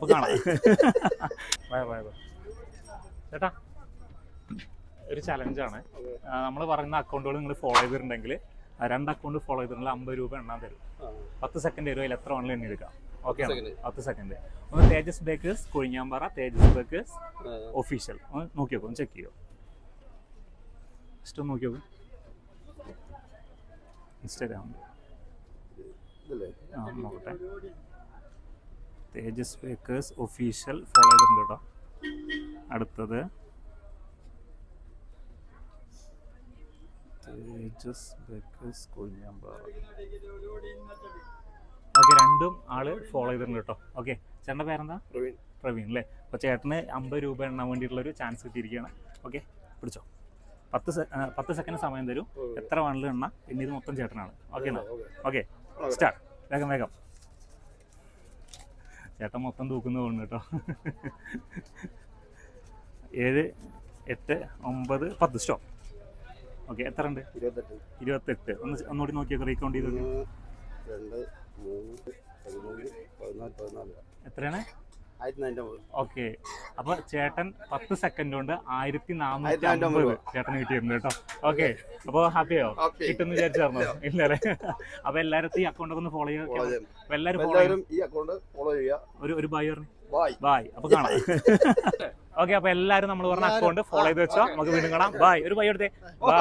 അപ്പൊ കാണാം. ചേട്ടാ ഒരു ചലഞ്ചാണ്. നമ്മൾ പറയുന്ന അക്കൗണ്ടുകൾ നിങ്ങൾ ഫോളോ ചെയ്തിട്ടുണ്ടെങ്കിൽ 2 അക്കൗണ്ട് ഫോളോ ചെയ്തിട്ടുണ്ടെങ്കിൽ 50 രൂപ എണ്ണാൻ തരും. 10 സെക്കൻഡ് തരും. അതിൽ എത്ര വേണമെങ്കിലും എണ്ണി എടുക്കാം. ഓക്കെ ആണ്? 10 സെക്കൻഡ്. ഒന്ന് തേജസ് ബേക്കേഴ്സ് കൊഴിഞ്ഞാമ്പാറ, തേജസ് ബേക്കേഴ്സ് ഒഫീഷ്യൽ ഒന്ന് നോക്കി നോക്കും, ഒന്ന് ചെക്ക് ചെയ്യോ. ജസ്റ്റ് ഒന്ന് നോക്കി നോക്കും. ഇൻസ്റ്റാഗ്രാമിൽ നോക്കട്ടെ. തേജസ് ബേക്കേഴ്സ് ഒഫീഷ്യൽ ഫോളോ ചെയ്തിട്ടുണ്ട് കേട്ടോ. അടുത്തത് തേജസ് ബേക്കേഴ്സ് കൊഴിഞ്ഞാമ്പാറ. ഓക്കെ, 2 ആള് ഫോളോ ചെയ്തിട്ടുണ്ട് കേട്ടോ. ഓക്കെ, ചേട്ടൻ്റെ പേരെന്താ? പ്രവീൺ അല്ലേ? അപ്പോൾ ചേട്ടന് 50 രൂപ എണ്ണാൻ വേണ്ടിയിട്ടുള്ളൊരു ചാൻസ് കിട്ടിയിരിക്കുകയാണ്. ഓക്കെ, പിടിച്ചോ. 10 സെക്കൻഡ് സമയം തരും. എത്ര വേണമെങ്കിലും എണ്ണ. പിന്നെ ഇത് മൊത്തം ചേട്ടനാണ്. ഓക്കെ എന്നാ? Okay, start. വേഗം വേഗം. ചേട്ടൻ മൊത്തം തൂക്കുന്ന തോന്നുന്നു കേട്ടോ. 7, 8, 9, 10 സ്റ്റോപ്പ്. ഓക്കെ, എത്ര ഉണ്ട്? 28. ഒന്നുകൂടി നോക്കിയൊക്കെ റീകൗണ്ട് ചെയ്ത്. എത്രയാണ്? ഓക്കെ, അപ്പൊ ചേട്ടൻ 10 സെക്കൻഡ് കൊണ്ട് 1450 ചേട്ടന് കിട്ടിയിരുന്നു കേട്ടോ. ഓക്കെ, അപ്പൊ ഹാപ്പിയോ? കിട്ടുന്ന വിചാരിച്ചായിരുന്നോ? ഇല്ലല്ലേ? അപ്പൊ എല്ലാരും ഈ അക്കൗണ്ട് ഒന്ന് ഫോളോ ചെയ്യാം. എല്ലാരും ഒരു ബൈ പറഞ്ഞു. ബൈ. അപ്പൊ കാണാം. ഓക്കെ, അപ്പൊ എല്ലാരും നമ്മൾ പറഞ്ഞ അക്കൗണ്ട് ഫോളോ ചെയ്ത് വെച്ചോ. നമുക്ക് വീണ്ടും കാണാം. ബൈ. ഒരു ബൈ എടുത്തേ. ബൈ.